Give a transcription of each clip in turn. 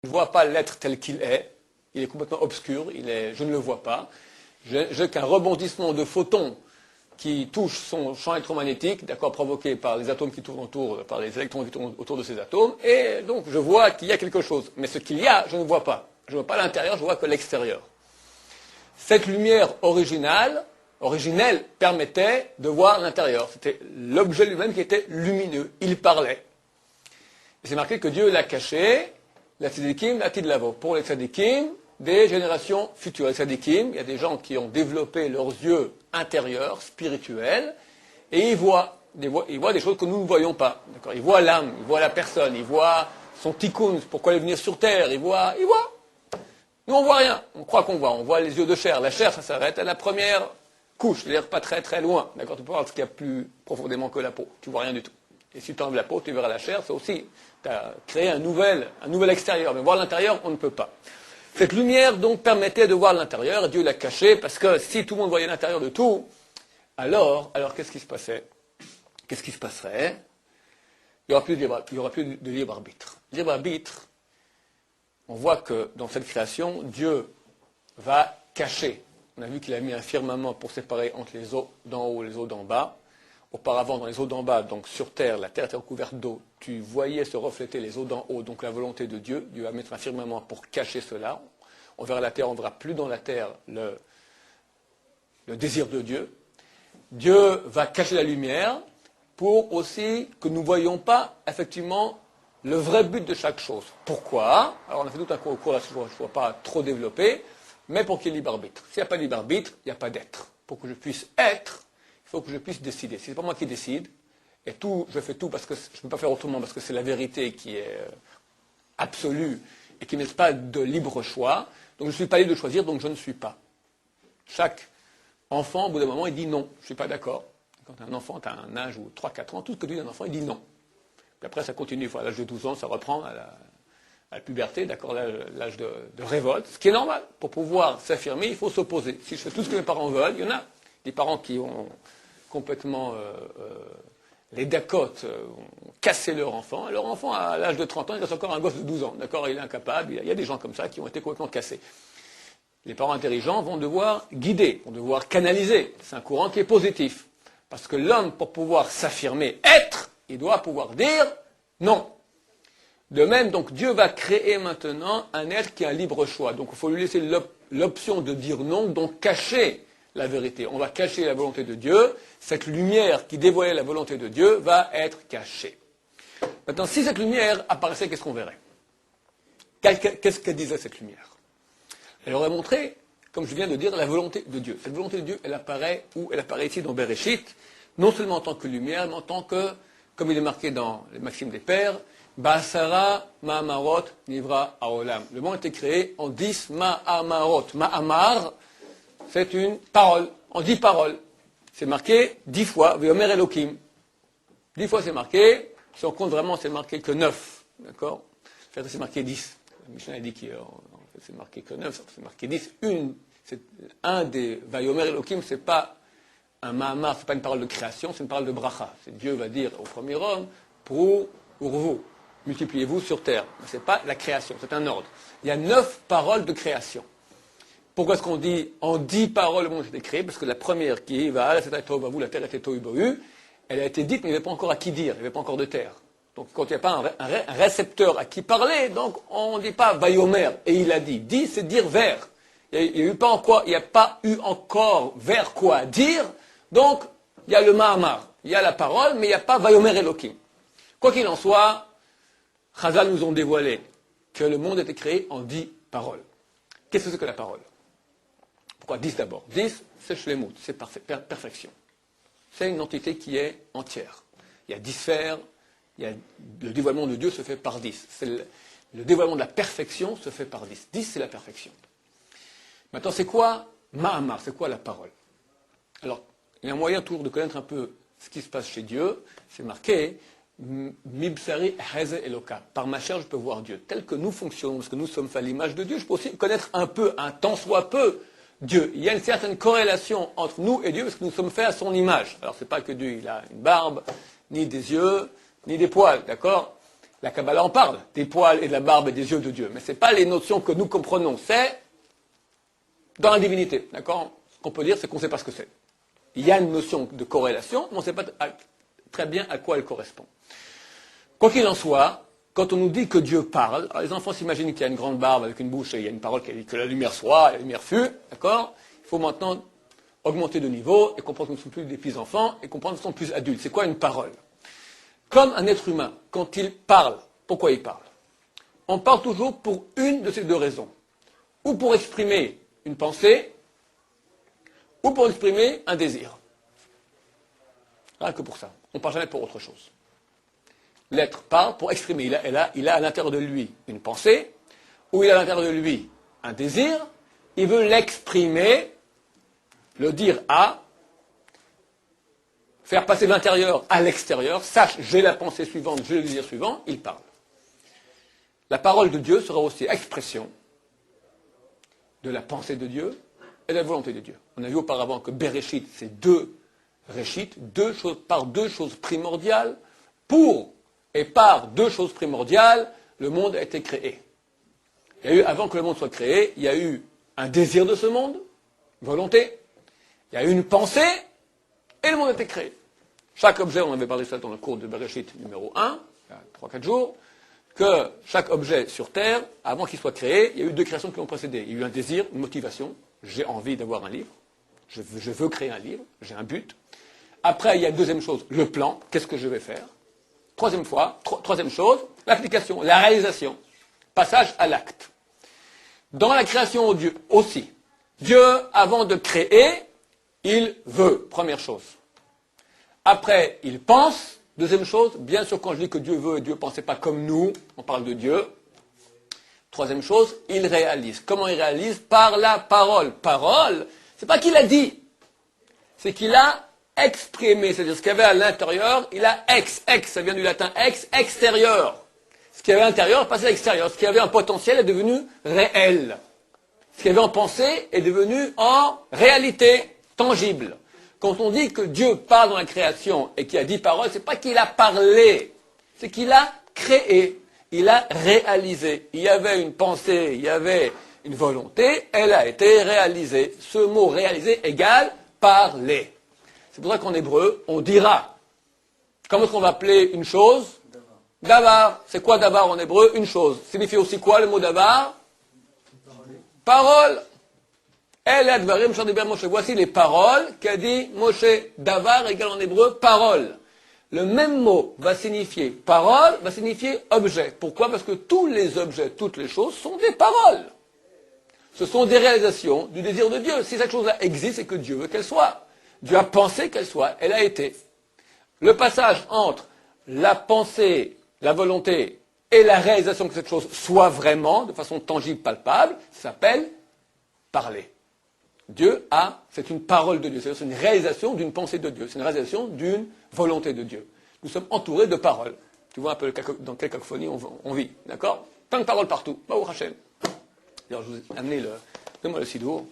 Je ne vois pas l'être tel qu'il est. Il est complètement obscur. Je ne le vois pas. J'ai qu'un rebondissement de photons qui touche son champ électromagnétique, d'accord, provoqué par les atomes qui tournent autour, par les électrons qui tournent autour de ces atomes, et donc je vois qu'il y a quelque chose. Mais ce qu'il y a, je ne vois pas. Je ne vois pas l'intérieur, je vois que l'extérieur. Cette lumière originelle, permettait de voir l'intérieur. C'était l'objet lui-même qui était lumineux. Il parlait. Et c'est marqué que Dieu l'a caché, la tzadikim, la tidlavo. Pour les tzadikim, des générations futures. Les tzadikim, il y a des gens qui ont développé leurs yeux intérieurs, spirituels, et ils voient des choses que nous ne voyons pas. D'accord, ils voient l'âme, ils voient la personne, ils voient son tikkun, pourquoi il est venu sur terre, ils voient. Nous, on voit rien. On croit qu'on voit. On voit les yeux de chair. La chair, ça s'arrête à la première couche, c'est-à-dire pas très très loin. D'accord, tu peux voir ce qu'il y a plus profondément que la peau. Tu vois rien du tout. Et si tu enlèves la peau, tu verras la chair, c'est aussi, tu as créé un nouvel extérieur. Mais voir l'intérieur, on ne peut pas. Cette lumière, donc, permettait de voir l'intérieur, et Dieu l'a caché, parce que si tout le monde voyait l'intérieur de tout, alors qu'est-ce qui se passait? Qu'est-ce qui se passerait? Il n'y aura plus de libre arbitre. Libre arbitre, on voit que dans cette création, Dieu va cacher. On a vu qu'il a mis un firmament pour séparer entre les eaux d'en haut et les eaux d'en bas. Auparavant, dans les eaux d'en bas, donc sur terre, la terre était recouverte d'eau, tu voyais se refléter les eaux d'en haut, donc la volonté de Dieu. Dieu va mettre un firmament pour cacher cela. On verra la terre, on ne verra plus dans la terre le désir de Dieu. Dieu va cacher la lumière pour aussi que nous ne voyions pas, effectivement, le vrai but de chaque chose. Pourquoi? Alors on a fait tout un cours là, je ne vois pas trop développer, mais pour qu'il y ait libre arbitre. S'il n'y a pas de libre arbitre, il n'y a pas d'être. Pour que je puisse être, il faut que je puisse décider. Si ce n'est pas moi qui décide, et je fais tout parce que je ne peux pas faire autrement, parce que c'est la vérité qui est absolue et qui ne laisse pas de libre choix, donc je ne suis pas libre de choisir, donc je ne suis pas. Chaque enfant, au bout d'un moment, il dit non, je ne suis pas d'accord. Quand un enfant a un âge ou 3-4 ans, tout ce que dit un enfant, il dit non. Puis après, ça continue. À l'âge de 12 ans, ça reprend à la puberté, d'accord, l'âge de révolte, ce qui est normal. Pour pouvoir s'affirmer, il faut s'opposer. Si je fais tout ce que mes parents veulent, il y en a des parents qui ont complètement les dacotes, ont cassé leur enfant. Leur enfant, à l'âge de 30 ans, il reste encore un gosse de 12 ans, d'accord, il est incapable. Il y a des gens comme ça qui ont été complètement cassés. Les parents intelligents vont devoir guider, vont devoir canaliser. C'est un courant qui est positif. Parce que l'homme, pour pouvoir s'affirmer, être, il doit pouvoir dire non. De même, donc, Dieu va créer maintenant un être qui a un libre choix. Donc, il faut lui laisser l'option de dire non, donc cacher la vérité. On va cacher la volonté de Dieu. Cette lumière qui dévoilait la volonté de Dieu va être cachée. Maintenant, si cette lumière apparaissait, qu'est-ce qu'on verrait? Qu'est-ce qu'elle disait, cette lumière? Elle aurait montré, comme je viens de dire, la volonté de Dieu. Cette volonté de Dieu, elle apparaît où? Elle apparaît ici dans Bereshit, non seulement en tant que lumière, mais en tant que, comme il est marqué dans les Maximes des Pères, Ba'asara ma'amarot nivra haolam. Le monde a été créé en 10 ma'amarot. Ma'amar, c'est une parole, en 10 paroles. C'est marqué 10 fois, Veomer Elohim. 10 fois c'est marqué, si on compte vraiment, c'est marqué que 9. D'accord? C'est marqué 10. Michel a dit que c'est marqué que 9, c'est marqué 10. Un des Vayomer Elohim, c'est pas un Mahamar, c'est pas une parole de création, c'est une parole de bracha. C'est Dieu va dire au premier homme, pour vous, multipliez-vous sur terre. Ce n'est pas la création, c'est un ordre. Il y a 9 paroles de création. Pourquoi est-ce qu'on dit en 10 paroles le monde a été créé? Parce que la première qui va, la terre était tohu, elle a été dite, mais il n'y avait pas encore à qui dire, il n'y avait pas encore de terre. Donc quand il n'y a pas un récepteur à qui parler, donc on ne dit pas Vayomer, et il a dit. Dit, c'est dire vers. Il n'y a pas eu encore vers quoi dire, donc il y a le Mahamar, il y a la parole, mais il n'y a pas Vayomer Elohim. Quoi qu'il en soit, Chazal nous ont dévoilé que le monde était créé en 10 paroles. Qu'est-ce que c'est que la parole? Pourquoi 10 d'abord? 10, c'est shlemut, c'est perfection. C'est une entité qui est entière. Il y a 10 sphères, le dévoilement de Dieu se fait par 10. Le dévoilement de la perfection se fait par 10. 10, c'est la perfection. Maintenant, c'est quoi Mahamar? C'est quoi la parole? Alors, il y a un moyen toujours de connaître un peu ce qui se passe chez Dieu. C'est marqué Mibsari Heze Eloka. Par ma chair, je peux voir Dieu. Tel que nous fonctionnons, parce que nous sommes faits à l'image de Dieu, je peux aussi connaître un peu, un tant soit peu, Dieu. Il y a une certaine corrélation entre nous et Dieu, parce que nous sommes faits à son image. Alors, c'est pas que Dieu, il a une barbe, ni des yeux, ni des poils, d'accord? La Kabbalah en parle, des poils et de la barbe et des yeux de Dieu. Mais ce n'est pas les notions que nous comprenons, c'est dans la divinité. D'accord? Ce qu'on peut dire, c'est qu'on ne sait pas ce que c'est. Il y a une notion de corrélation, mais on ne sait pas très bien à quoi elle correspond. Quoi qu'il en soit, quand on nous dit que Dieu parle, alors les enfants s'imaginent qu'il y a une grande barbe avec une bouche et il y a une parole qui dit que la lumière soit, la lumière fut, d'accord? Il faut maintenant augmenter de niveau et comprendre que nous ne sommes plus des petits enfants et comprendre que nous sommes plus adultes. C'est quoi une parole? Comme un être humain, quand il parle, pourquoi il parle? On parle toujours pour une de ces deux raisons. Ou pour exprimer une pensée, ou pour exprimer un désir. Rien que pour ça. On ne parle jamais pour autre chose. L'être parle pour exprimer. Il a à l'intérieur de lui une pensée, ou il a à l'intérieur de lui un désir, il veut l'exprimer, le dire à, faire passer de l'intérieur à l'extérieur, sache, j'ai la pensée suivante, j'ai le désir suivant, il parle. La parole de Dieu sera aussi expression de la pensée de Dieu et de la volonté de Dieu. On a vu auparavant que Bereshit, c'est deux Réchit, deux choses primordiales, pour et par deux choses primordiales, le monde a été créé. Il y a eu, avant que le monde soit créé, il y a eu un désir de ce monde, une volonté, il y a eu une pensée, et le monde a été créé. Chaque objet, on avait parlé de ça dans le cours de Bereshit numéro 1, il y a 3-4 jours, que chaque objet sur Terre, avant qu'il soit créé, il y a eu deux créations qui l'ont précédé. Il y a eu un désir, une motivation, j'ai envie d'avoir un livre, je veux créer un livre, j'ai un but. Après, il y a deuxième chose, le plan, qu'est-ce que je vais faire. Troisième chose, l'application, la réalisation, passage à l'acte. Dans la création de Dieu aussi, Dieu, avant de créer, il veut, première chose. Après, il pense, deuxième chose, bien sûr quand je dis que Dieu veut et Dieu ne pensait pas comme nous, on parle de Dieu. Troisième chose, il réalise. Comment il réalise? Par la parole. Parole, c'est pas qu'il a dit, c'est qu'il a exprimé, c'est-à-dire ce qu'il y avait à l'intérieur, il a ça vient du latin extérieur. Ce qu'il y avait à l'intérieur est passé à l'extérieur. Ce qui avait un potentiel est devenu réel. Ce qu'il y avait en pensée est devenu en réalité, tangible. Quand on dit que Dieu parle dans la création et qu'il a dit parole, c'est pas qu'il a parlé, c'est qu'il a créé, il a réalisé. Il y avait une pensée, il y avait une volonté, elle a été réalisée. Ce mot réalisé égale parler. C'est pour ça qu'en hébreu, on dira. Comment est-ce qu'on va appeler une chose? Davar. C'est quoi davar en hébreu? Une chose. Signifie aussi quoi le mot davar? Parole. El advarim shadiber Moshe. Voici les paroles qu'a dit Moshe. Davar égale en hébreu parole. Le même mot va signifier parole, va signifier objet. Pourquoi? Parce que tous les objets, toutes les choses sont des paroles. Ce sont des réalisations du désir de Dieu. Si cette chose-là existe, c'est que Dieu veut qu'elle soit. Dieu a pensé qu'elle soit, elle a été. Le passage entre la pensée, la volonté et la réalisation que cette chose soit vraiment, de façon tangible, palpable, s'appelle parler. Dieu a, c'est une parole de Dieu, c'est une réalisation d'une pensée de Dieu, c'est une réalisation d'une volonté de Dieu. Nous sommes entourés de paroles. Tu vois un peu dans quelle cacophonie on vit, d'accord? Plein de paroles partout. Baruch Hashem. D'ailleurs, je vous ai amené donne-moi le sidour.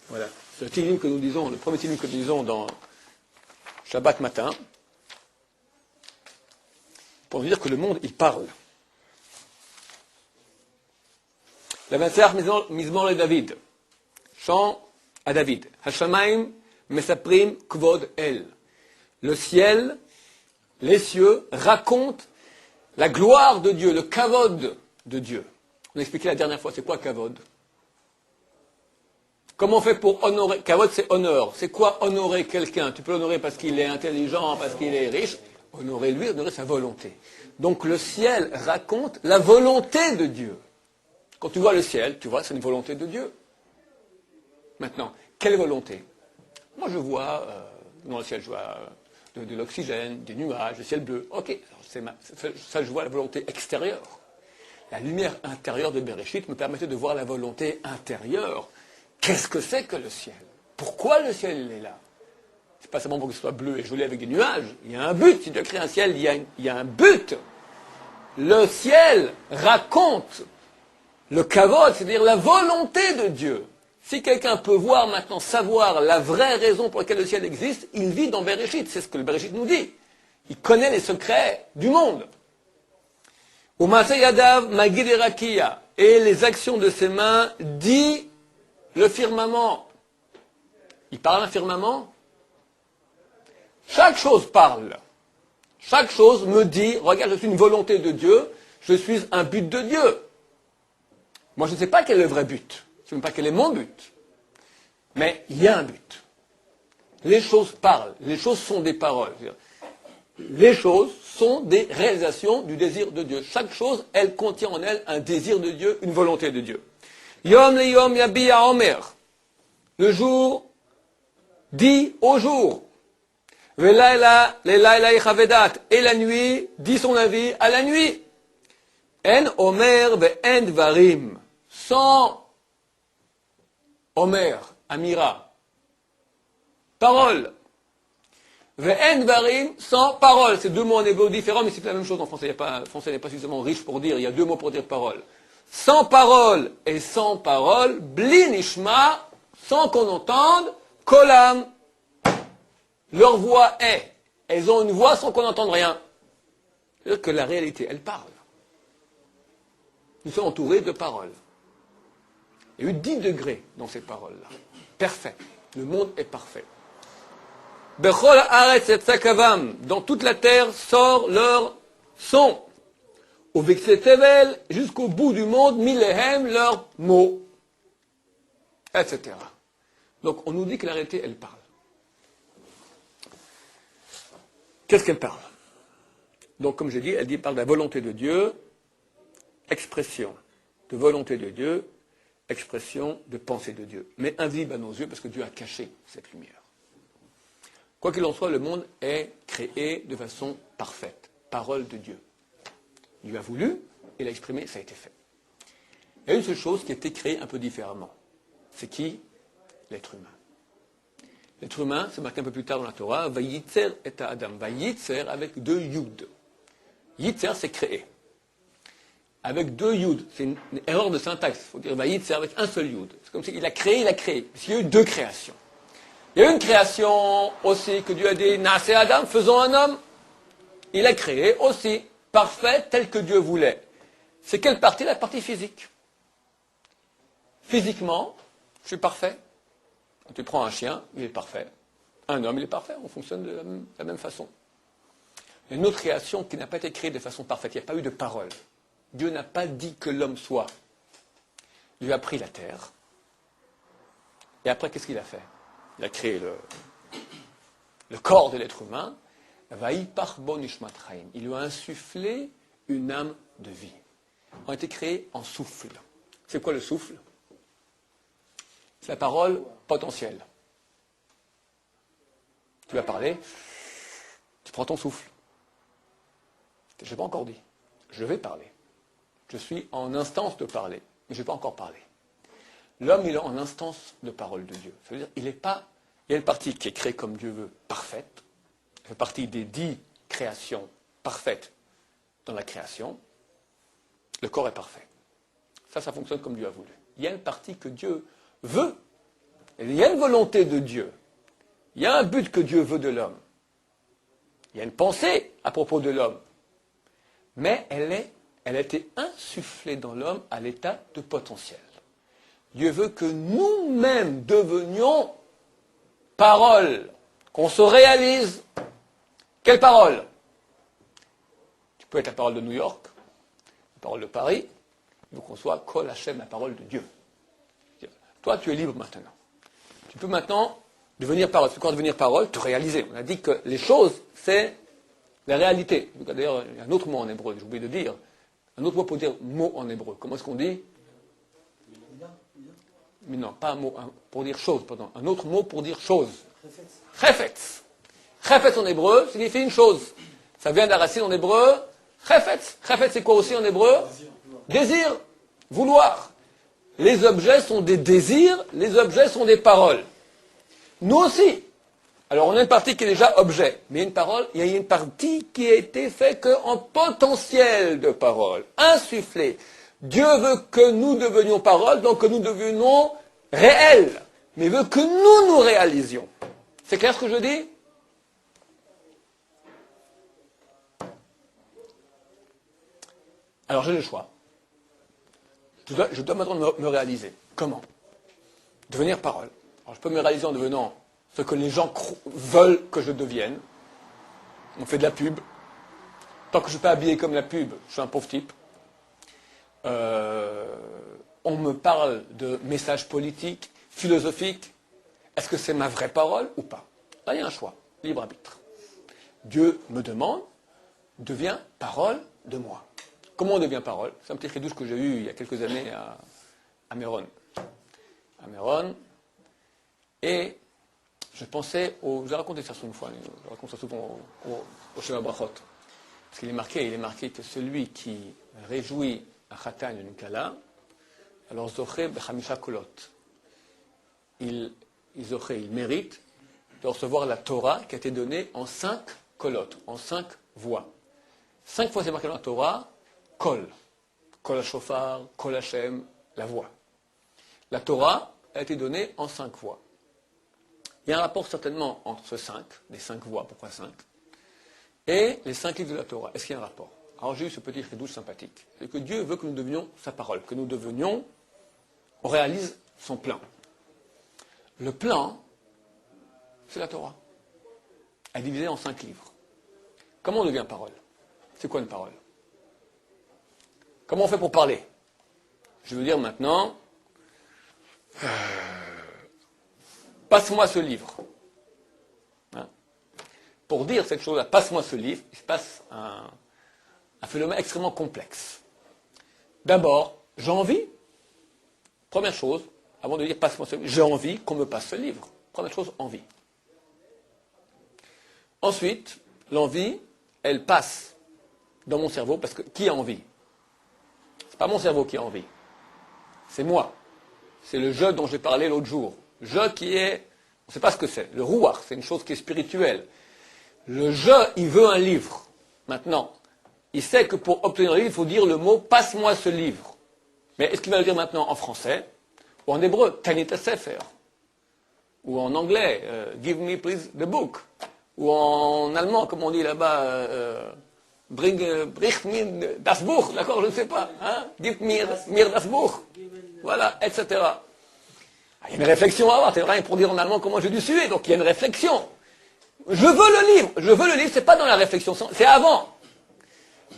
Voilà. C'est le tilim que nous disons, le premier tilim que nous disons dans Shabbat matin, pour nous dire que le monde, il parle. La Vansar Mizmor le David, chant à David. Hashamaim Mesaprim Kvod El. Le ciel, les cieux racontent la gloire de Dieu, le kavod de Dieu. On a expliqué la dernière fois, c'est quoi kavod? Comment on fait pour honorer? Kavod, c'est honneur. C'est quoi honorer quelqu'un? Tu peux l'honorer parce qu'il est intelligent, parce qu'il est riche. Honorer lui, honorer sa volonté. Donc le ciel raconte la volonté de Dieu. Quand tu vois le ciel, tu vois, c'est une volonté de Dieu. Maintenant, quelle volonté? Moi, je vois, dans le ciel, je vois de l'oxygène, des nuages, le ciel bleu. Ok, ça, je vois la volonté extérieure. La lumière intérieure de Bereshit me permettait de voir la volonté intérieure. Qu'est-ce que c'est que le ciel? Pourquoi le ciel il est là? C'est pas seulement pour qu'il soit bleu et joli avec des nuages. Il y a un but. Si Dieu crée un ciel, il y a un but. Le ciel raconte le kavod, c'est-à-dire la volonté de Dieu. Si quelqu'un peut voir maintenant, savoir la vraie raison pour laquelle le ciel existe, il vit dans Bereshit. C'est ce que le Bereshit nous dit. Il connaît les secrets du monde. U'ma'aseh yadav magid rakia. Et les actions de ses mains dit le firmament. Il parle un firmament. Chaque chose parle. Chaque chose me dit, regarde, je suis une volonté de Dieu, je suis un but de Dieu. Moi, je ne sais pas quel est le vrai but. Je ne sais même pas quel est mon but. Mais il y a un but. Les choses parlent. Les choses sont des paroles. Les choses sont des réalisations du désir de Dieu. Chaque chose, elle contient en elle un désir de Dieu, une volonté de Dieu. Yom le yom yabiya omer. Le jour dit au jour. Velayla le layla yichavedat. Et la nuit dit son avis à la nuit. En omer ve en dvarim. Sans omer, amira. Parole. Ve'en dvarim, sans parole. C'est deux mots en hébreu différents, mais c'est la même chose en français. Le français n'est pas suffisamment riche pour dire, il y a deux mots pour dire parole. Sans parole et sans parole, bli nishma, sans qu'on entende, kolam. Leur voix est. Elles ont une voix sans qu'on n'entende rien. C'est-à-dire que la réalité, elle parle. Nous sommes entourés de paroles. Il y a eu 10 degrés dans ces paroles-là. Parfait. Le monde est parfait. Bechol haaretz et tzakavam. Dans toute la terre sort leur son. Au vexé tevel, jusqu'au bout du monde, milehem, leurs mots. Etc. Donc on nous dit que la réalité, elle parle. Qu'est-ce qu'elle parle? Donc comme j'ai dit, elle parle de la volonté de Dieu, expression de volonté de Dieu, expression de pensée de Dieu. Mais invisible à nos yeux parce que Dieu a caché cette lumière. Quoi qu'il en soit, le monde est créé de façon parfaite. Parole de Dieu. Dieu a voulu, il a exprimé, ça a été fait. Il y a une seule chose qui a été créée un peu différemment. C'est qui? L'être humain. L'être humain, c'est marqué un peu plus tard dans la Torah, Vayitzer et Adam. Vayitzer avec 2 yud. Yitzer, c'est créer. Avec 2 yud. C'est une erreur de syntaxe. Il faut dire Vayitzer avec un seul yud. C'est comme s'il a créé. Parce qu'il y a eu 2 créations. Il y a eu une création aussi que Dieu a dit, Naase Adam, faisons un homme. Il a créé aussi, parfait, tel que Dieu voulait. C'est quelle partie? La partie physique. Physiquement, je suis parfait. Quand tu prends un chien, il est parfait. Un homme, il est parfait. On fonctionne de la même façon. Il y a une autre création qui n'a pas été créée de façon parfaite. Il n'y a pas eu de parole. Dieu n'a pas dit que l'homme soit. Dieu a pris la terre. Et après, qu'est-ce qu'il a fait? Il a créé le corps de l'être humain. Il lui a insufflé une âme de vie. On a été créés en souffle. C'est quoi le souffle? C'est la parole potentielle. Tu vas parler, tu prends ton souffle. Je n'ai pas encore dit. Je vais parler. Je suis en instance de parler, mais je n'ai pas encore parlé. L'homme, il est en instance de parole de Dieu. Ça veut dire il y a une partie qui est créée comme Dieu veut, parfaite. Il fait partie des 10 créations parfaites dans la création. Le corps est parfait. Ça fonctionne comme Dieu a voulu. Il y a une partie que Dieu veut. Il y a une volonté de Dieu. Il y a un but que Dieu veut de l'homme. Il y a une pensée à propos de l'homme. Mais elle a été insufflée dans l'homme à l'état de potentiel. Dieu veut que nous-mêmes devenions parole, qu'on se réalise. Quelle parole? Tu peux être la parole de New York, la parole de Paris, il faut qu'on soit Kol Hashem, la parole de Dieu. Toi, tu es libre maintenant. Tu peux maintenant devenir parole. Tu peux encore devenir parole, te réaliser. On a dit que les choses, c'est la réalité. D'ailleurs, il y a un autre mot en hébreu, j'ai oublié de dire. Un autre mot pour dire mot en hébreu. Comment est-ce qu'on dit? Mais non, pas un mot pour dire chose, pardon. Un autre mot pour dire chose. Chefetz. Chefetz en hébreu signifie une chose. Ça vient de la racine en hébreu. Chefetz. Chefetz, c'est quoi aussi en hébreu? Désir. Vouloir. Les objets sont des désirs, les objets sont des paroles. Nous aussi. Alors on a une partie qui est déjà objet, mais il y a une partie qui a été faite qu'en potentiel de parole, insufflé. Dieu veut que nous devenions parole, donc que nous devenions réels, mais veut que nous réalisions. C'est clair ce que je dis? Alors j'ai le choix. Je dois maintenant me réaliser. Comment? Devenir parole. Alors je peux me réaliser en devenant ce que les gens veulent que je devienne. On fait de la pub. Tant que je ne suis pas habillé comme la pub, je suis un pauvre type. On me parle de messages politiques, philosophiques. Est-ce que c'est ma vraie parole ou pas? Là, il y a un choix, libre arbitre. Dieu me demande, deviens parole de moi. Comment on devient parole? C'est un petit chidouche que j'ai eu il y a quelques années à Méron. À Méron. Et je pensais j'ai raconté ça une fois, je raconte ça souvent au Shema Brachot. Parce qu'il est marqué que celui qui réjouit un chatan et une kala, alors zoché b'chamisha kolot. Il mérite de recevoir la Torah qui a été donnée en 5 kolot, en 5 voix. 5 fois c'est marqué dans la Torah, kol. Kol ha-shofar, kol Hashem, la voix. La Torah a été donnée en 5 voix. Il y a un rapport certainement entre ce 5, les 5 voix, pourquoi 5, et les 5 livres de la Torah. Est-ce qu'il y a un rapport? Alors j'ai eu ce petit chidouche sympathique. C'est que Dieu veut que nous devenions sa parole, que nous devenions, on réalise son plan. Le plan, c'est la Torah. Elle est divisée en 5 livres. Comment on devient parole? C'est quoi une parole? Comment on fait pour parler? Je veux dire maintenant, passe-moi ce livre. Hein? Pour dire cette chose-là, passe-moi ce livre, il se passe un phénomène extrêmement complexe. D'abord, j'ai envie. Première chose, avant de dire passe-moi ce livre, j'ai envie qu'on me passe ce livre. Première chose, envie. Ensuite, l'envie, elle passe dans mon cerveau, parce que qui a envie? C'est pas mon cerveau qui a envie. C'est moi. C'est le je dont j'ai parlé l'autre jour. Je qui est, on ne sait pas ce que c'est. Le rouar, c'est une chose qui est spirituelle. Le je, il veut un livre. Maintenant, il sait que pour obtenir un livre, il faut dire le mot passe-moi ce livre. Mais est-ce qu'il va le dire maintenant en français ou en hébreu, Tanit Sefer, ou en anglais, give me please the book, ou en allemand, comme on dit là-bas, bring mir das Buch, d'accord, je ne sais pas, hein, give mir das Buch, voilà, etc. Il y a une réflexion à avoir, c'est vrai, pour dire en allemand comment j'ai dû suer, donc il y a une réflexion. Je veux le livre, c'est pas dans la réflexion, c'est avant.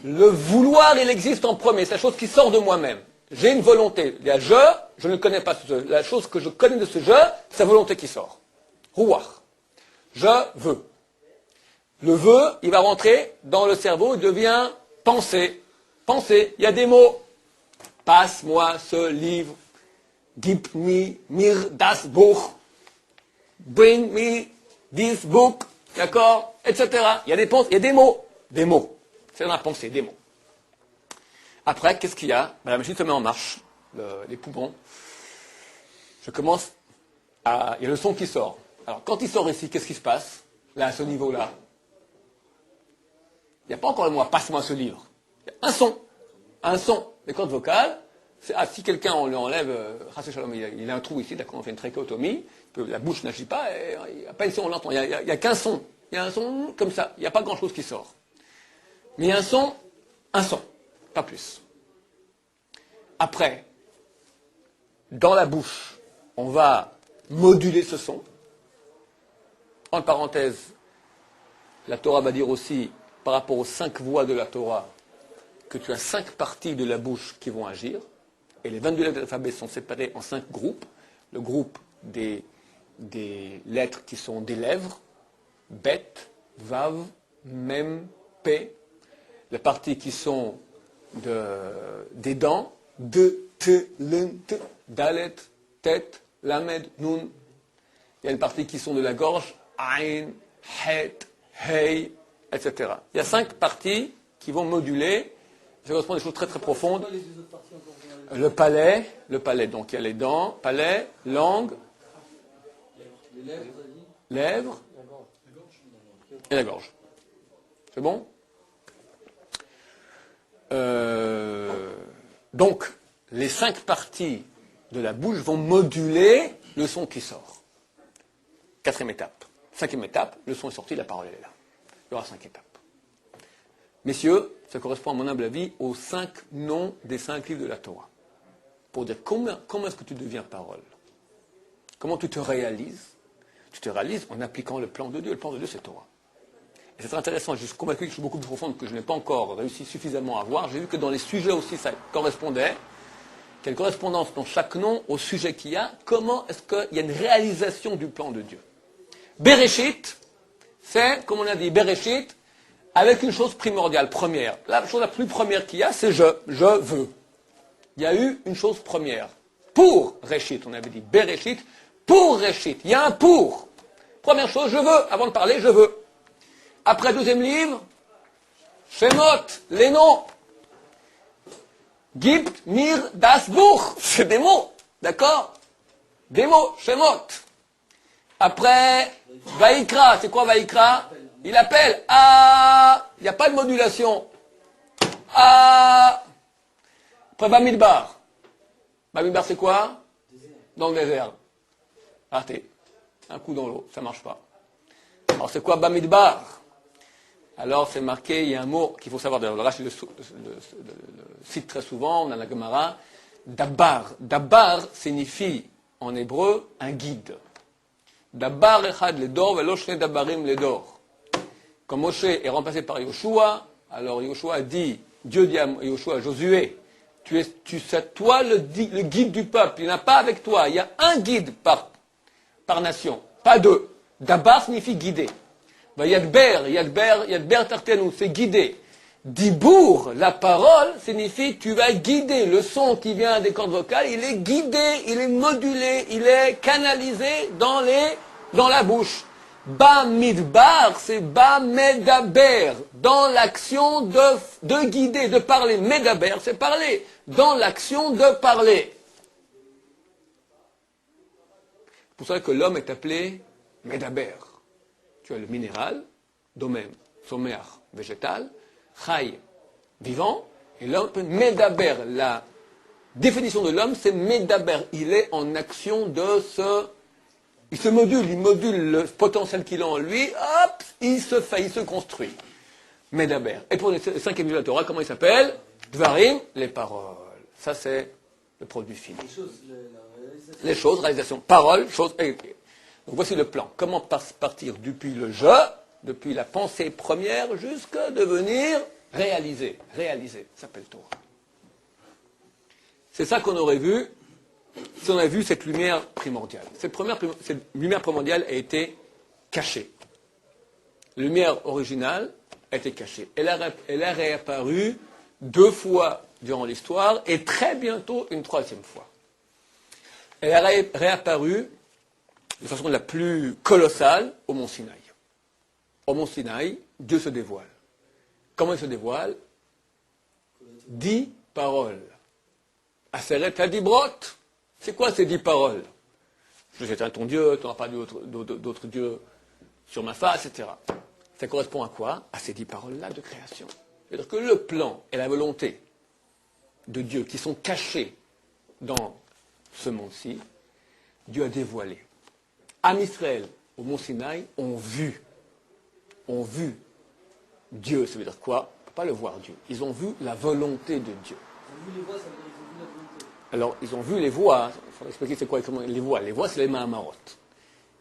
Le vouloir, il existe en premier, c'est la chose qui sort de moi-même. J'ai une volonté. Il y a je ne connais pas ce je. La chose que je connais de ce je, c'est la volonté qui sort. Rouar. Je veux. Le veux, il va rentrer dans le cerveau, il devient pensée. Pensée. Il y a des mots. Passe-moi ce livre. Gib mir das Buch. Bring me this book. D'accord? Etc. Il y a des pensées, il y a des mots. Des mots. C'est dans la pensée, des mots. Après, qu'est-ce qu'il y a? La machine se met en marche, les poumons. Je commence il y a le son qui sort. Alors, quand il sort ici, qu'est-ce qui se passe? Là, à ce niveau-là. Il n'y a pas encore le mot, passe-moi ce livre. Il y a un son. Un son. Les cordes vocales. Si quelqu'un, on lui enlève, il a un trou ici, d'accord, on fait une trachéotomie, la bouche n'agit pas, et à peine si on l'entend. Il n'y a qu'un son. Il y a un son comme ça. Il n'y a pas grand-chose qui sort. Mais il y a un son. Pas plus. Après, dans la bouche, on va moduler ce son. En parenthèse, la Torah va dire aussi, par rapport aux 5 voix de la Torah, que tu as 5 parties de la bouche qui vont agir. Et les 22 lettres de l'alphabet sont séparées en 5 groupes. Le groupe des lettres qui sont des lèvres, Bet, Vav, Mem, P. Les parties qui sont des dents, de, T, Lent, Dalet, Tet, Lamed, Nun. Il y a une partie qui sont de la gorge, Ain, Het, Hei, etc. Il y a 5 parties qui vont moduler. Ça correspond à des choses très très profondes. Le palais, donc il y a les dents, palais, langue, lèvres et la gorge. C'est bon? Donc, les 5 parties de la bouche vont moduler le son qui sort. 4e étape. 5e étape, le son est sorti, la parole elle est là. Il y aura 5 étapes. Messieurs, ça correspond à mon humble avis aux 5 noms des 5 livres de la Torah. Pour dire comment est-ce que tu deviens parole. Comment tu te réalises. Tu te réalises en appliquant le plan de Dieu. Le plan de Dieu, c'est Torah. Et c'est très intéressant. Je suis convaincu que je suis beaucoup plus profonde que je n'ai pas encore réussi suffisamment à voir. J'ai vu que dans les sujets aussi, ça correspondait. Qu'il y a une correspondance dans chaque nom au sujet qu'il y a. Comment est-ce qu'il y a une réalisation du plan de Dieu. Bereshit, c'est, comme on a dit, Bereshit, avec une chose primordiale, première. La chose la plus première qu'il y a, c'est je veux. Il y a eu une chose première. Pour Réchit, on avait dit Bereshit, pour Réchit. Il y a un pour. Première chose, je veux. Avant de parler, je veux. Après, deuxième livre, Shemot, les noms. Gibt, Mir, Das Buch. C'est des mots. D'accord? Des mots, Shemot. Après, Vaikra. C'est quoi Vaikra? Il appelle. Ah. Il n'y a pas de modulation. Ah. Après, Bamidbar. Bamidbar, c'est quoi? Dans le désert. Raté. Un coup dans l'eau. Ça ne marche pas. Alors, c'est quoi Bamidbar? Alors, c'est marqué, il y a un mot qu'il faut savoir. D'ailleurs, le Rashi le cite très souvent, on a la Gemara. Dabar. Dabar signifie, en hébreu, un guide. Dabar echad ledor, velo shne dabarim ledor. Quand Moshe est remplacé par Yoshua, alors Yoshua dit, Dieu dit à Yoshua, Josué, c'est toi le guide du peuple. Il n'y en a pas avec toi. Il y a un guide par nation, pas deux. Dabar signifie guider. Yadber tartenu, c'est guider. Dibour, la parole, signifie tu vas guider. Le son qui vient des cordes vocales, il est guidé, il est modulé, il est canalisé dans la bouche. Bamidbar, c'est Bamedaber, dans l'action de guider, de parler. Medaber, c'est parler, dans l'action de parler. C'est pour ça que l'homme est appelé Medaber. Tu as le minéral, domem, somer, végétal, chai, vivant, et l'homme, Medaber. La définition de l'homme, c'est Medaber. Il est en action il se module le potentiel qu'il a en lui, hop, il se construit. Medaber. Et pour le 5e livre de la Torah, comment il s'appelle? Dvarim, les paroles. Ça, c'est le produit fini. Les choses, réalisation. Paroles, choses. Donc voici le plan. Comment partir depuis le je, depuis la pensée première, jusqu'à devenir réalisé. Réalisé, ça s'appelle Torah. C'est ça qu'on aurait vu si on a vu cette lumière primordiale. Cette lumière primordiale a été cachée. La lumière originale a été cachée. Elle a réapparu 2 fois durant l'histoire et très bientôt une 3e fois. Elle a réapparu de façon la plus colossale au mont Sinaï. Au mont Sinaï, Dieu se dévoile. Comment il se dévoile? 10 paroles. Aseret Hadibrot. C'est quoi ces 10 paroles? Je suis ton Dieu, tu n'auras pas d'autres dieux sur ma face, etc. Ça correspond à quoi? À ces 10 paroles-là de création. C'est-à-dire que le plan et la volonté de Dieu qui sont cachés dans ce monde-ci, Dieu a dévoilé. Am Israël, au mont Sinaï, ont vu Dieu. Ça veut dire quoi? On ne peut pas le voir Dieu. Ils ont vu la volonté de Dieu. Ils ont vu les voix, ça veut dire qu'ils ont vu la volonté. Alors, ils ont vu les voix. Il faut expliquer c'est quoi les voix. Les voix, c'est les Mahamarot.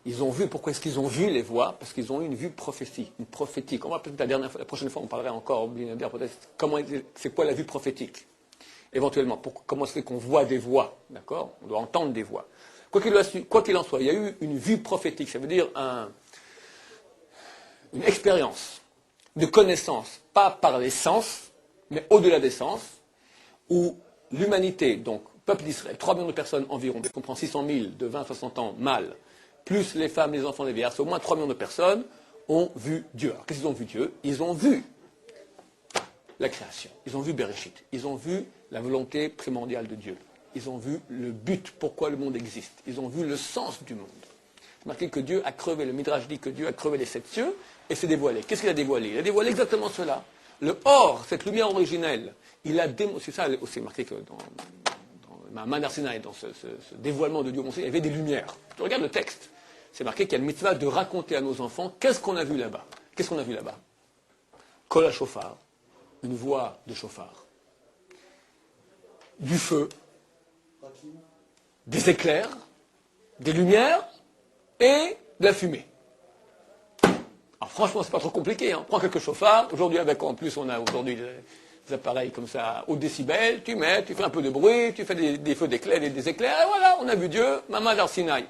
Ils ont vu, pourquoi est-ce qu'ils ont vu les voix? Parce qu'ils ont eu une vue prophétique. On va peut-être la prochaine fois, on parlera encore, peut-être, c'est quoi la vue prophétique? Éventuellement, comment est-ce qu'on voit des voix? D'accord? On doit entendre des voix. Quoi qu'il en soit, il y a eu une vue prophétique. Ça veut dire une expérience de connaissance, pas par les sens, mais au-delà des sens, où l'humanité, donc peuple d'Israël, 3 millions de personnes environ, on comprend 600 000 de 20 à 60 ans mâles, plus les femmes, les enfants, les vieillards, c'est au moins 3 millions de personnes ont vu Dieu. Alors qu'est-ce qu'ils ont vu Dieu? Ils ont vu la création, ils ont vu Bereshit, ils ont vu la volonté primordiale de Dieu, ils ont vu le but, pourquoi le monde existe, ils ont vu le sens du monde. C'est marqué que Dieu a crevé, le Midrash dit que Dieu a crevé les 7 cieux et s'est dévoilé. Qu'est-ce qu'il a dévoilé? Il a dévoilé exactement cela. Le or, cette lumière originelle, c'est ça aussi marqué que dans Manar Sinaï, dans ce dévoilement de Dieu, il y avait des lumières. Tu regardes le texte, c'est marqué qu'il y a une mitzvah de raconter à nos enfants qu'est-ce qu'on a vu là-bas. Qu'est-ce qu'on a vu là-bas? Kol HaShofar, une voix de chauffard, du feu, des éclairs, des lumières et de la fumée. Alors franchement, c'est pas trop compliqué. Hein. Prends quelques chauffards. Aujourd'hui, avec en plus, on a aujourd'hui des appareils comme ça, au décibel. Tu mets, tu fais un peu de bruit, tu fais des feux d'éclairs, des éclairs. Et voilà, on a vu Dieu, Maman d'Arsinaï.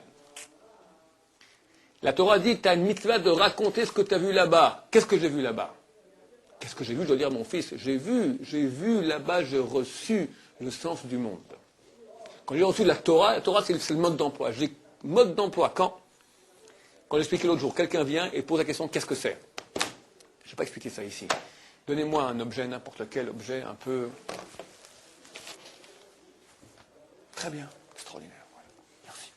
La Torah dit, tu as une mitzvah de raconter ce que tu as vu là-bas. Qu'est-ce que j'ai vu là-bas? Qu'est-ce que j'ai vu? Je dois dire, mon fils, j'ai vu là-bas, j'ai reçu le sens du monde. Quand j'ai reçu la Torah c'est le mode d'emploi. J'ai mode d'emploi quand j'expliquais l'autre jour, quelqu'un vient et pose la question, qu'est-ce que c'est? Je ne vais pas expliquer ça ici. Donnez-moi un objet, n'importe quel objet, un peu... Très bien, extraordinaire. Voilà. Merci.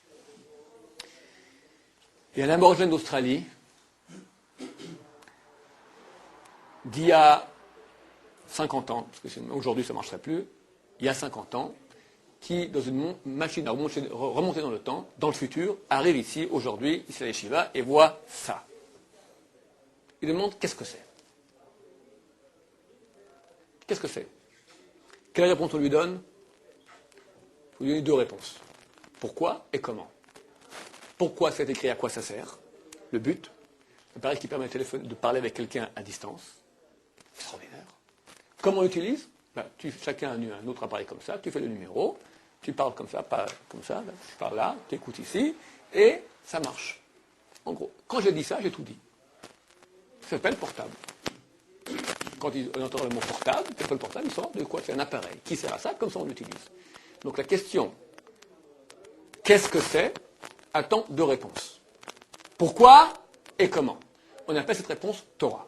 Il y a un aborigène d'Australie, d'il y a 50 ans, parce que aujourd'hui ça ne marcherait plus, il y a 50 ans, qui, dans une machine à remonter dans le temps, dans le futur, arrive ici, aujourd'hui, ici à l'Yeshiva, et voit ça. Il demande qu'est-ce que c'est? Qu'est-ce que c'est? Quelle réponse on lui donne? Il faut lui donner deux réponses. Pourquoi et comment? Pourquoi c'est écrit, à quoi ça sert? Le but, l'appareil qui permet de parler avec quelqu'un à distance. Extraordinaire. Comment on l'utilise? Chacun a un autre appareil comme ça, tu fais le numéro, tu parles comme ça, pas comme ça, là, tu parles là, tu écoutes ici, et ça marche. En gros, quand j'ai dit ça, j'ai tout dit. Ça s'appelle portable. Quand on entend le mot portable, le portable, il sort de quoi? C'est un appareil. Qui sert à ça? Comme ça on l'utilise. Donc la question, qu'est-ce que c'est? Attend deux réponses. Pourquoi et comment? On appelle cette réponse Torah.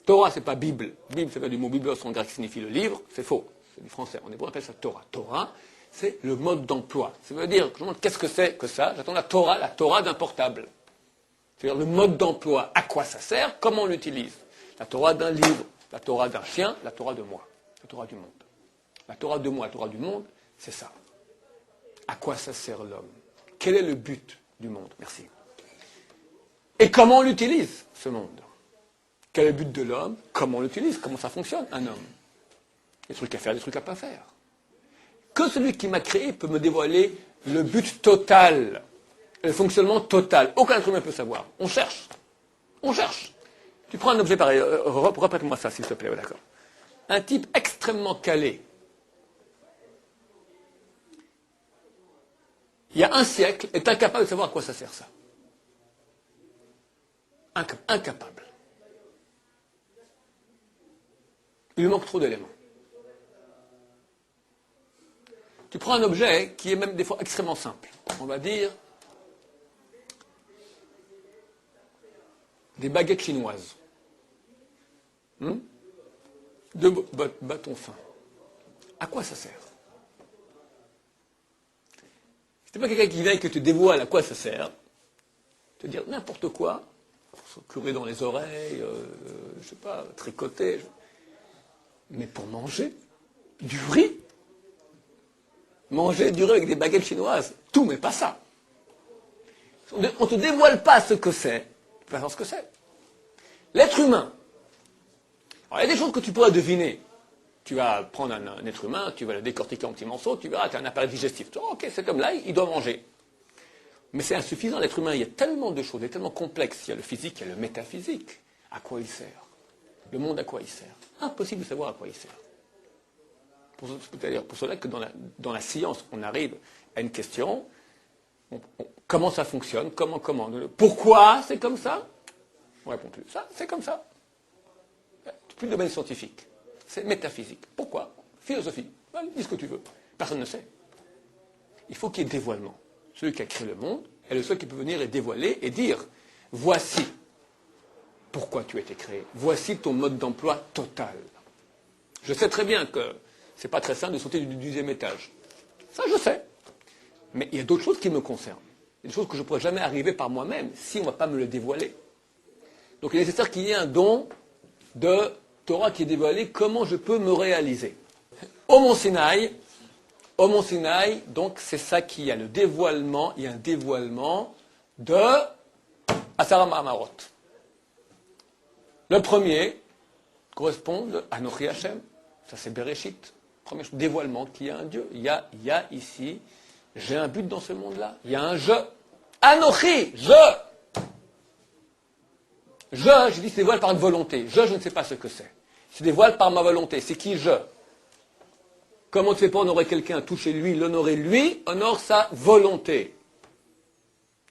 Torah, c'est pas Bible. Bible, ça vient du mot biblos en grec qui signifie le livre. C'est faux. C'est du français. En hébreu, on appelle ça Torah. Torah, c'est le mode d'emploi. Ça veut dire, je me demande qu'est-ce que c'est que ça? J'attends la Torah d'un portable. C'est-à-dire le mode d'emploi. À quoi ça sert? Comment on l'utilise? La Torah d'un livre, la Torah d'un chien, la Torah de moi. La Torah du monde. La Torah de moi, la Torah du monde, c'est ça. À quoi ça sert l'homme? Quel est le but du monde? Merci. Et comment on l'utilise, ce monde? Quel est le but de l'homme? Comment on l'utilise? Comment ça fonctionne, un homme? Des trucs à faire, des trucs à pas faire. Que celui qui m'a créé peut me dévoiler le but total, le fonctionnement total. Aucun être humain peut savoir. On cherche. On cherche. Tu prends un objet pareil, répète-moi ça, s'il te plaît, d'accord. Un type extrêmement calé. Il y a un siècle, est incapable de savoir à quoi ça sert, ça. Incapable. Il lui manque trop d'éléments. Tu prends un objet qui est même des fois extrêmement simple. On va dire des baguettes chinoises. Deux bâtons fins. À quoi ça sert? C'est pas quelqu'un qui vient et que te dévoile à quoi ça sert. Te dire n'importe quoi, pour se curer dans les oreilles, je sais pas, tricoter. Mais pour manger du riz. Manger du riz avec des baguettes chinoises. Tout, mais pas ça. On ne te dévoile pas ce que c'est. Tu peux pas savoir ce que c'est. L'être humain. Alors, il y a des choses que tu pourrais deviner. Tu vas prendre un être humain, tu vas le décortiquer en petits morceaux, tu verras, tu as un appareil digestif. Tu dis, ok, cet homme-là, il doit manger. Mais c'est insuffisant, l'être humain, il y a tellement de choses, il est tellement complexe. Il y a le physique, il y a le métaphysique. À quoi il sert? Le monde, à quoi il sert? Impossible de savoir à quoi il sert. C'est-à-dire pour cela que dans la science, on arrive à une question, comment ça fonctionne, comment, pourquoi c'est comme ça? On ne répond plus. Ça, c'est comme ça. C'est plus le domaine scientifique. C'est métaphysique. Pourquoi? Philosophie. Dis ce que tu veux. Personne ne sait. Il faut qu'il y ait dévoilement. Celui qui a créé le monde est le seul qui peut venir et dévoiler et dire, voici pourquoi tu as été créé. Voici ton mode d'emploi total. Je sais très bien que c'est pas très simple de sauter du 10e étage. Ça, je sais. Mais il y a d'autres choses qui me concernent. Il y a des choses que je ne pourrais jamais arriver par moi-même si on ne va pas me le dévoiler. Donc il est nécessaire qu'il y ait un don de Torah qui est dévoilé, comment je peux me réaliser. Au Mont Sinaï, donc c'est ça qu'il y a, le dévoilement, il y a un dévoilement de Asara Mahamarot. Le premier, correspond à Anochi Hashem. Ça c'est Bereshit. Premier dévoilement qu'il y a un Dieu. Il y a ici, j'ai un but dans ce monde-là. Il y a un je. Anochi, je dis, se dévoile par une volonté. Je ne sais pas ce que c'est. Se dévoile par ma volonté. C'est qui je? Comment tu fais pour honorer quelqu'un? Toucher lui, l'honorer lui, honore sa volonté.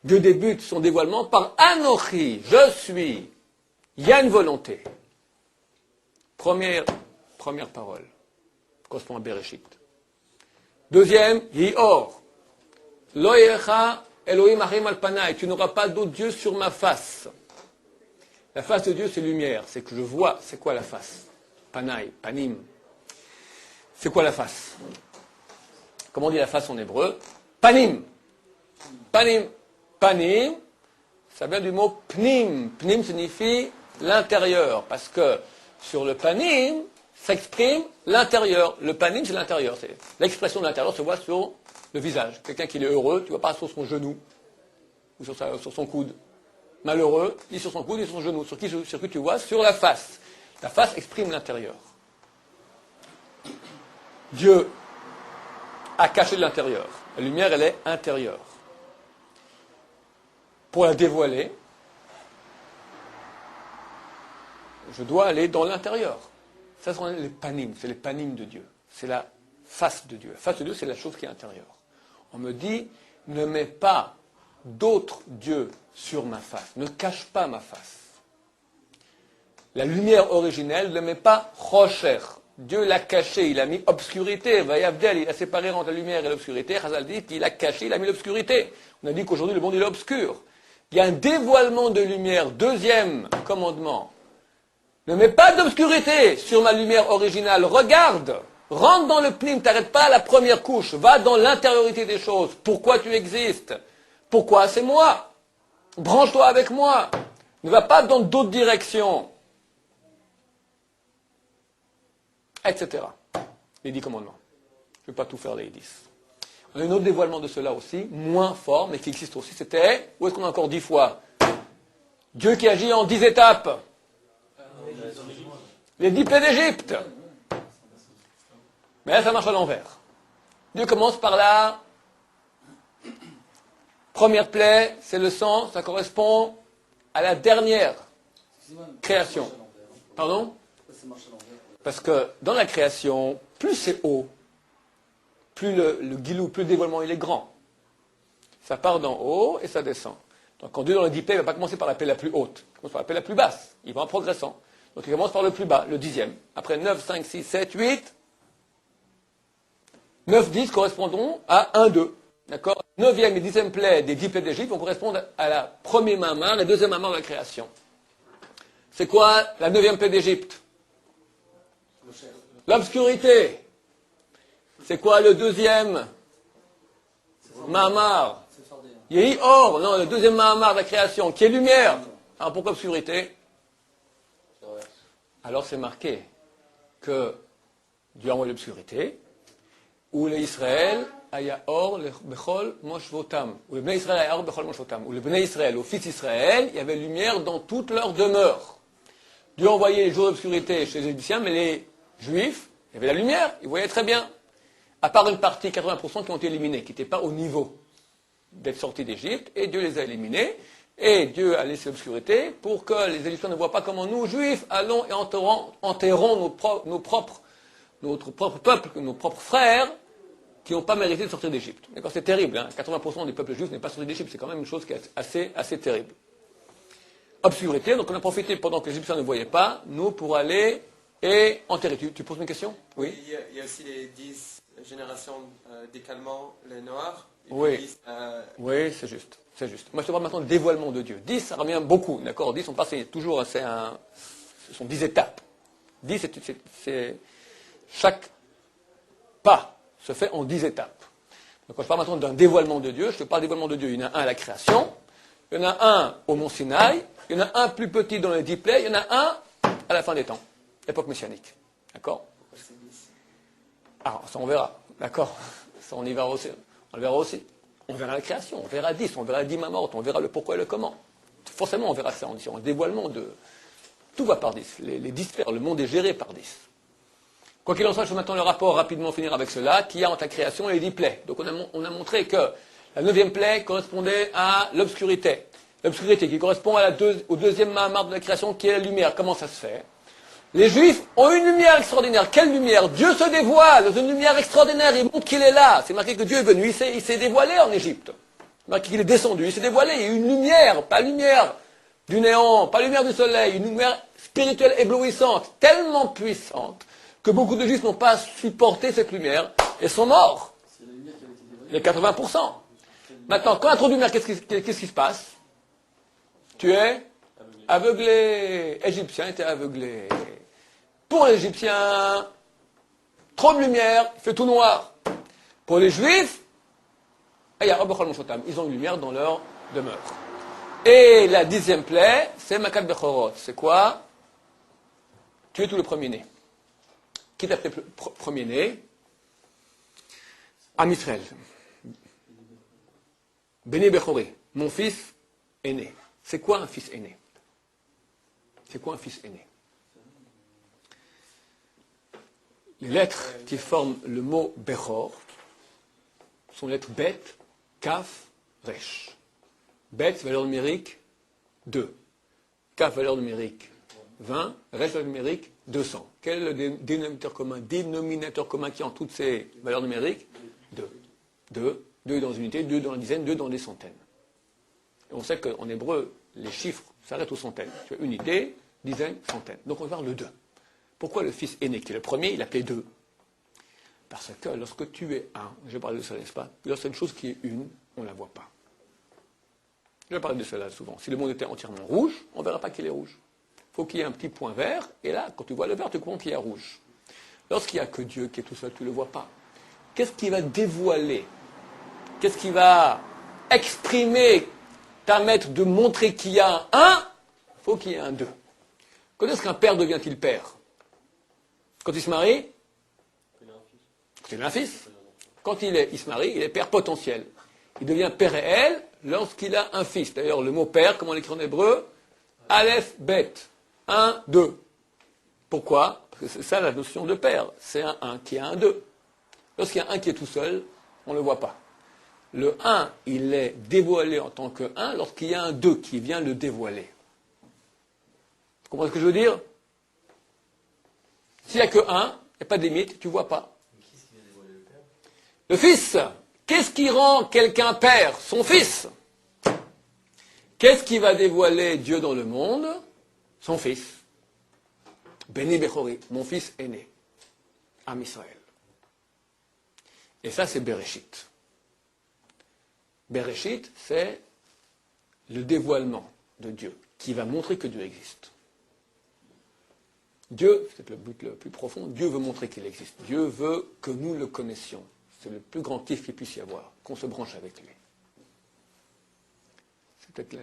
Dieu débute son dévoilement par Anochi, je suis. Il y a une volonté. Première parole, correspond à Bereshit. Deuxième, Yior. Lo yecha Elohim achim al panai. Tu n'auras pas d'autre Dieu sur ma face. La face de Dieu, c'est lumière, c'est que je vois. C'est quoi la face? Panai, panim. C'est quoi la face? Comment on dit la face en hébreu? Panim. Panim. Panim, ça vient du mot pnim. Pnim signifie l'intérieur, parce que sur le panim s'exprime l'intérieur. Le panim, c'est l'intérieur. C'est l'expression de l'intérieur se voit sur le visage. Quelqu'un qui est heureux, tu ne vois pas sur son genou ou sur son coude. Malheureux, ni sur son coude, ni sur son genou. Sur qui tu vois? Sur la face. La face exprime l'intérieur. Dieu a caché de l'intérieur. La lumière, elle est intérieure. Pour la dévoiler, je dois aller dans l'intérieur. Ça, c'est les panim, c'est les panim de Dieu. C'est la face de Dieu. La face de Dieu, c'est la chose qui est intérieure. On me dit, ne mets pas d'autres dieux sur ma face. Ne cache pas ma face. La lumière originelle ne met pas rocher. Dieu l'a caché, il a mis obscurité. Vayavdel, il a séparé entre la lumière et l'obscurité. Chazal dit qu'il a caché, il a mis l'obscurité. On a dit qu'aujourd'hui, le monde est obscur. Il y a un dévoilement de lumière. Deuxième commandement. Ne mets pas d'obscurité sur ma lumière originale. Regarde. Rentre dans le pnim. T'arrête pas à la première couche. Va dans l'intériorité des choses. Pourquoi tu existes? Pourquoi c'est moi? Branche-toi avec moi. Ne va pas dans d'autres directions. Etc. Les 10 commandements. Je ne vais pas tout faire les 10. On a un autre dévoilement de cela aussi, moins fort, mais qui existe aussi, c'était, où est-ce qu'on a encore 10 fois? Dieu qui agit en 10 étapes. Les 10 plaies d'Égypte. Mais là, ça marche à l'envers. Dieu commence par la première plaie, c'est le sang, ça correspond à la dernière création. Pardon? Parce que dans la création, plus c'est haut, plus le guilou, plus le dévoilement il est grand. Ça part d'en haut et ça descend. Donc quand Dieu dans le 10 plaies, il ne va pas commencer par la plaie la plus haute, il commence par la plaie la plus basse. Il va en progressant. Donc il commence par le plus bas, le 10e. Après 9, 5, 6, 7, 8, 9, 10 correspondront à 1, 2. D'accord? 9e et 10e plaie des 10 plaies d'Égypte vont correspondre à la première mamar et deuxième mamar de la création. C'est quoi la 9e plaie d'Égypte? L'obscurité. C'est quoi le deuxième mamar? Yehi or, non, le deuxième mamar de la création, qui est lumière. Alors pourquoi obscurité? Alors c'est marqué que Dieu a envoyé l'obscurité, ou les Israël aya or bechol moshvotam, ou le Bnei Israël aya or bechol moshvotam, ou le Bnei Israël, au fils d'Israël, il y avait lumière dans toute leur demeure. Dieu a envoyé les jours d'obscurité chez les Égyptiens, mais les Juifs, il y avait la lumière, ils voyaient très bien. À part une partie, 80% qui ont été éliminés, qui n'étaient pas au niveau d'être sortis d'Égypte, et Dieu les a éliminés, et Dieu a laissé l'obscurité pour que les Égyptiens ne voient pas comment nous, Juifs, allons et enterrons notre propre peuple, nos propres frères, qui n'ont pas mérité de sortir d'Égypte. D'accord, c'est terrible, hein. 80% des peuples juifs n'est pas sorti d'Égypte, c'est quand même une chose qui est assez terrible. Obscurité, donc on a profité pendant que les Égyptiens ne voyaient pas, nous, pour aller et enterrer. Tu poses une question? Oui. Il y a aussi les 10 générations d'écalement, les noirs. Oui. Oui, c'est juste. C'est juste. Moi, je te parle maintenant de dévoilement de Dieu. 10, ça revient beaucoup, d'accord? 10, on passe toujours, ce sont 10 étapes. 10, c'est chaque pas se fait en 10 étapes. Donc, quand je parle maintenant d'un dévoilement de Dieu, je te parle de dévoilement de Dieu. Il y en a un à la création, il y en a un au Mont Sinaï, il y en a un plus petit dans les 10 plaies, il y en a un à la fin des temps, l'époque messianique. D'accord? Ah, ça on verra. D'accord? Ça on y verra aussi. On le verra aussi. On verra la création, on verra 10, on verra 10 mamortes, on verra le pourquoi et le comment. Forcément, on verra ça en dévoilement Tout va par 10. Les 10 sphères, le monde est géré par 10. Quoi qu'il en soit, je vais maintenant le rapport rapidement finir avec cela, qu'il y a entre la création et les 10 plaies. Donc on a montré que la 9e plaie correspondait à l'obscurité. L'obscurité qui correspond au deuxième Mahamar de la création qui est la lumière. Comment ça se fait? Les Juifs ont une lumière extraordinaire. Quelle lumière? Dieu se dévoile dans une lumière extraordinaire. Il montre qu'il est là. C'est marqué que Dieu est venu. Il s'est dévoilé en Égypte. C'est marqué qu'il est descendu. Il s'est dévoilé. Il y a une lumière, pas lumière du néant, pas lumière du soleil, une lumière spirituelle éblouissante, tellement puissante que beaucoup de Juifs n'ont pas supporté cette lumière et sont morts. C'est la lumière qui avait été dévoilée. Les 80%. Maintenant, quand il y a trop de lumière, qu'est-ce qui se passe? Tu es aveuglé. Égyptien était aveuglé. Pour les Égyptiens, trop de lumière, il fait tout noir. Pour les Juifs, ils ont une lumière dans leur demeure. Et la 10e plaie, c'est Makat Bechorot. C'est quoi? Tuer tout le premier-né. Qui t'a fait premier-né? Am Israël. Béné Bechoré. Mon fils aîné. C'est quoi un fils aîné? C'est quoi un fils aîné? Les lettres qui forment le mot Bechor sont les lettres Bet, Kaf, Resh. Bet, valeur numérique 2. Kaf, valeur numérique 20. Resh, valeur numérique 200. Quel est le dénominateur commun qui a en toutes ces valeurs numériques? 2. 2. 2 dans une unité, 2 dans la dizaine, 2 dans des centaines. Et on sait qu'en hébreu, les chiffres s'arrêtent aux centaines. Tu as unité, dizaine, centaine. Donc on va voir le 2. Pourquoi le fils aîné, qui est le premier, il appelait 2? Parce que lorsque tu es un, je parle de ça, n'est-ce pas? Lorsqu'il y a une chose qui est une, on ne la voit pas. Je parle de cela souvent. Si le monde était entièrement rouge, on ne verra pas qu'il est rouge. Il faut qu'il y ait un petit point vert, et là, quand tu vois le vert, tu comprends qu'il y a rouge. Lorsqu'il n'y a que Dieu qui est tout seul, tu ne le vois pas. Qu'est-ce qui va dévoiler? Qu'est-ce qui va exprimer, permettre de montrer qu'il y a un? Il faut qu'il y ait un 2. Quand est-ce qu'un père devient-il père? Quand il se marie? Quand il a un fils. Quand il se marie, il est père potentiel. Il devient père réel lorsqu'il a un fils. D'ailleurs, le mot père, comment on l'écrit en hébreu? Aleph, bet. 1, 2. Pourquoi? Parce que c'est ça la notion de père. C'est un 1 qui a un 2. Lorsqu'il y a un qui est tout seul, on ne le voit pas. Le 1, il est dévoilé en tant que 1 lorsqu'il y a un 2 qui vient le dévoiler. Vous comprenez ce que je veux dire? S'il n'y a que 1, il n'y a pas de limite, tu ne vois pas. Le fils, qu'est-ce qui rend quelqu'un père? Son fils. Qu'est-ce qui va dévoiler Dieu dans le monde? Son fils. Béni Bechori, mon fils aîné. Am Israël. Et ça, c'est Bereshit. Bereshit, c'est le dévoilement de Dieu, qui va montrer que Dieu existe. Dieu, c'est le but le plus profond, Dieu veut montrer qu'il existe. Dieu veut que nous le connaissions. C'est le plus grand kiff qu'il puisse y avoir, qu'on se branche avec lui. C'est peut-être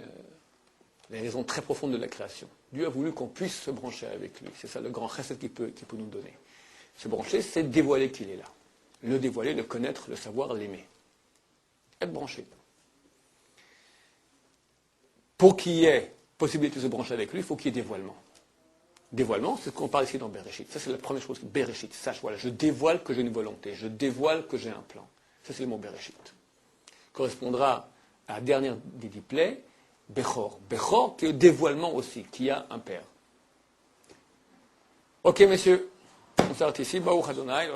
les raisons très profondes de la création. Dieu a voulu qu'on puisse se brancher avec lui. C'est ça le grand chesed qu'il peut nous donner. Se brancher, c'est dévoiler qu'il est là. Le dévoiler, le connaître, le savoir, l'aimer. Être branché. Pour qu'il y ait possibilité de se brancher avec lui, il faut qu'il y ait dévoilement. Dévoilement, c'est ce qu'on parle ici dans Bereshit. Ça, c'est la première chose. Bereshit, sache, voilà, je dévoile que j'ai une volonté, je dévoile que j'ai un plan. Ça, c'est le mot Bereshit. Correspondra à la dernière des 10 plaies, Bechor. Bechor, qui est dévoilement aussi, qui a un père. Ok, messieurs, on s'arrête ici. Baruch Adonai.